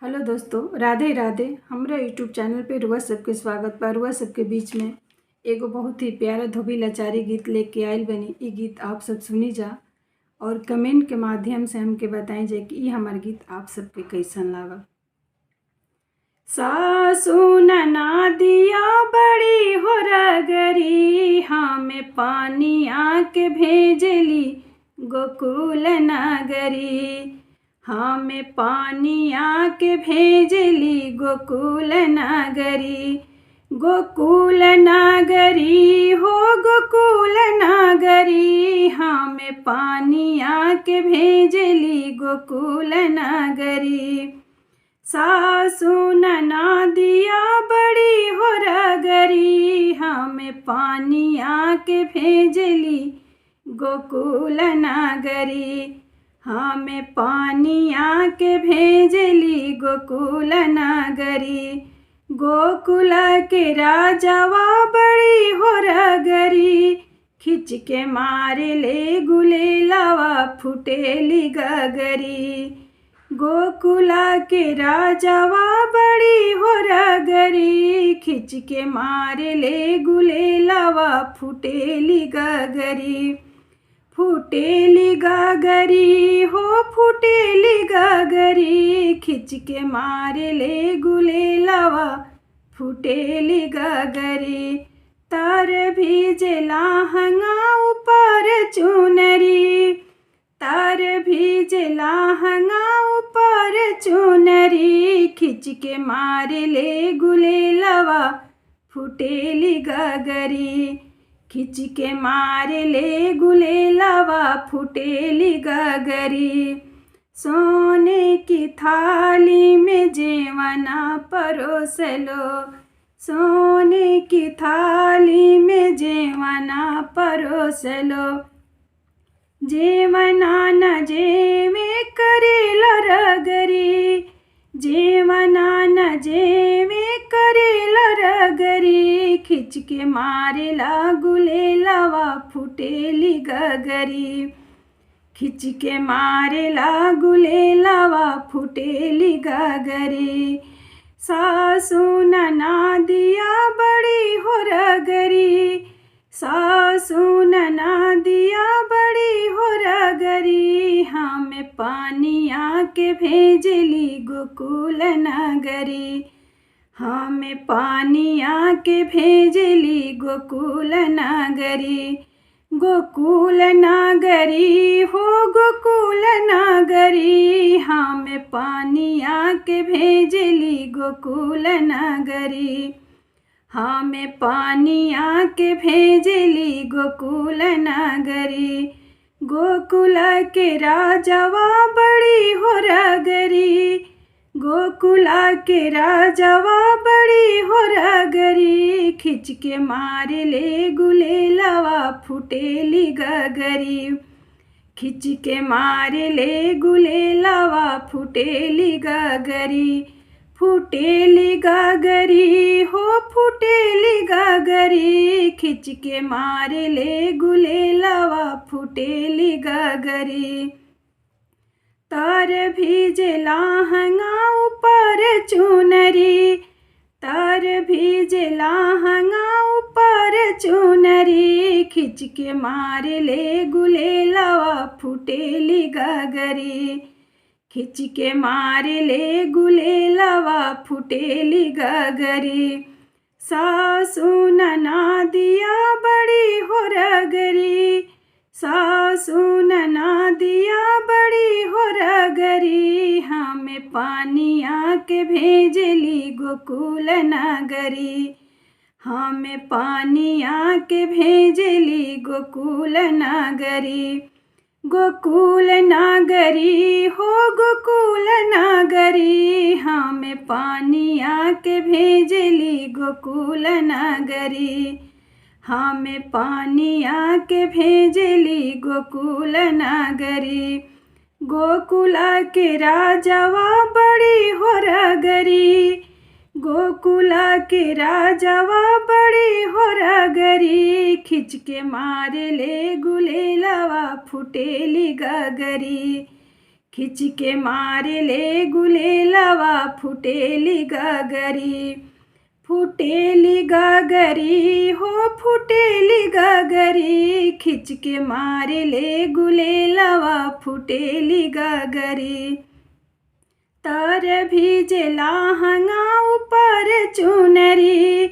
Hello दोस्तों, राधे राधे। हमरा YouTube channel पे रुआ सबके स्वागत बा। रुआ सबके बीच में एगो बहुत ही प्यारा धोबी लाचारी गीत लेके आयल बनी। ई गीत आप सब सुनी जा और कमेंट के माध्यम से हमके बताएं जाए कि ई हमार गीत आप सबके कैसन लागल। सासू ननदिया बड़ी हो रगरी, हमें पानी आके भेजली गोकुल नगरी। हमें पानी आके भेजली गोकुल नगरी। गोकुल नगरी हो गोकुल नगरी, हमें पानी आके भेजली गोकुल नगरी। सासू ननदिया बड़ी हो रगरी, हमें पानी आके भेजली गोकुल नगरी। हमें पानी आके भेजली गोकुल नगरी। गोकुल के राजावा बड़ी हो रगरी, खिंच के मारे ले गुलेलावा फुटेली गगरी। गोकुल के राजावा बड़ी हो रगरी, खिंच के मारे ले गुलेलावा फुटेली गगरी। फुटेली गगरी हो फुटेली गगरी, खिंच के मारे ले गुलेलावा फुटेली गगरी। तार भीजला हंगा ऊपर चुनरी, तार भीजला हंगा ऊपर चुनरी, खिंच के मारे ले गुलेलावा फुटेली गगरी। खिंच के मारे ले गुलेलावा फुटेली गगरी। सोने की थाली में जेवना परोसलो, सोने की थाली में जेवना परोसलो। जेवना न जेवे करेला रगरी, जेवना न जेवे करेला रगरी, खिंच के मारेला गुलेलावा फुटेली गगरी। खिंच के मारेला गुलेलावा फुटेली गगरी। सासू ननदिया बड़ी हो रगरी, सासू ननदिया बड़ी हो रगरी, हमें पानी आके भेजली गोकुल नगरी। हमें पानी आके भेजली गोकुल नगरी। गोकुल नगरी हो गोकुल नगरी, हमें पानी आके भेजली गोकुल नगरी। हमें पानी आके भेजली गोकुल नगरी। गोकुल के राजावा बड़ी हो रगरी, गोकुल के राजावा बड़ी हो रगरी, खिंच के मारे ले गुलेलावा फुटेली गगरी। खिंच के मारे ले गुलेलावा फुटेली गगरी। फुटेली गगरी हो फुटेली गगरी, खिंच के मारे ले गुलेलावा फुटेली गगरी। तार भीजला हंगा ऊपर चुनरी, तार भीजला हंगा ऊपर चुनरी, खिंच के मारे ले गुलेलावा फुटेली गगरी। खिंच के मारे ले गुलेलावा फुटेली गगरी। सासू ननदिया बड़ी हो रगरी, सासू ननदिया बड़ी हो रगरी, हमें पानी आके भेजली गोकुल नगरी। हमें पानी आके भेजली गोकुल नगरी। गोकुल नगरी हो गोकुल नगरी, हमें पानी आके भेजली गोकुल नगरी। हमें पानी आके भेजली गोकुल नगरी। गोकुल के राजावा बड़ी हो रगरी, गोकुल के राजावा बड़ी हो रगरी, खिंच के मारे ले गुलेलावा फुटेली गगरी। खिंच के मारे ले गुलेलवा फुटेली गगरी। फुटेली गगरी हो फुटेली गगरी, खिंच के मारे ले गुलेलवा फुटेली गगरी। तर भीजेला हंगा ऊपर चुनरी,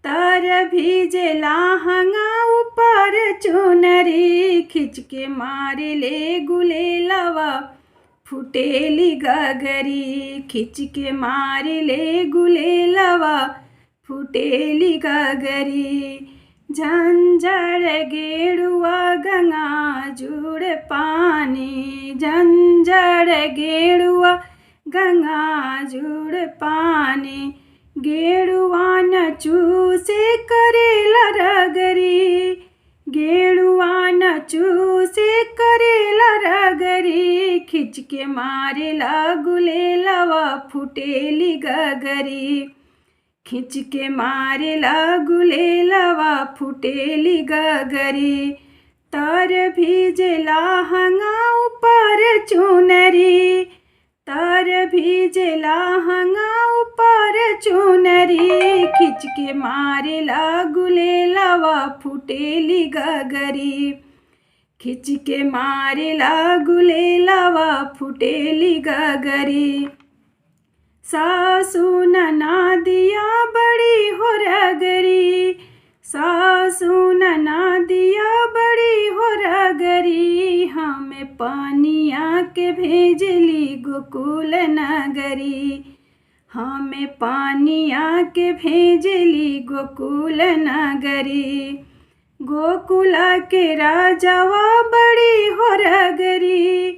तर भीजेला हंगा ऊपर चुनरी, खिंच के मारे ले गुलेलवा फुटेली गगरी। खिंच के मारे ले गुलेलवा फुटेली गगरी। झंझर गेरुआ गंगा जुड़ पानी, झंझर गेरुआ गंगा जुड़ पानी, गेरुआ न चूसे करेला रगरी, गेरुआ न चूसे करेला रगरी, खिंच के मारेला गुलेलवा फुटेली गगरी। खिंच के मारेला गुलेलवा फुटेली गगरी। तर भीजेला हंगा ऊपर चुनरी, तर भीजेला हंगा ऊपर चुनरी, खिंच के मारेला गुलेलवा फुटेली गगरी। खिंच के मारेला गुलेलवा फुटेली गगरी। सासू ननदिया बड़ी हो रगरी, सासू ननदिया बड़ी हो रगरी, हमें पानिया के भेजली गोकुल नगरी, हमें पानिया के भेजली गोकुल नगरी। गोकुला के राजावा बड़ी हो रगरी,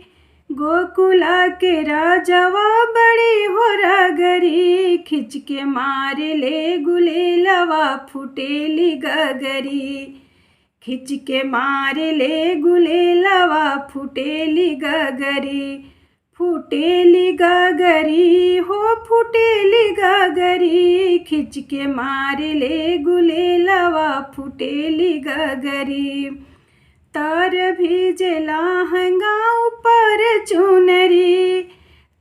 गोकुला के राजावा बड़ी हो रगरी, खिंच के मारे ले गुलेलवा फुटेली गगरी। खिंच के मारे ले गुलेलवा फुटेली गगरी। फुटेली गगरी हो फुटेली गगरी, खिंच के मारे ले गुलेलवा फुटेली गगरी। तर भीजेला हंगा ऊपर चुनरी,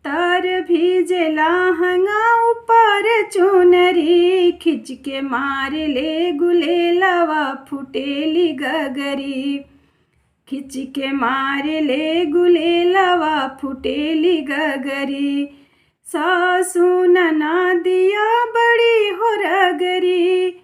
तर भीजेला हंगा ऊपर चुनरी, खिंच के मारे ले गुलेलवा फुटेली गगरी। खिंच के मारे ले गुलेलवा फुटेली गगरी। सासू ननदिया बड़ी हो रगरी,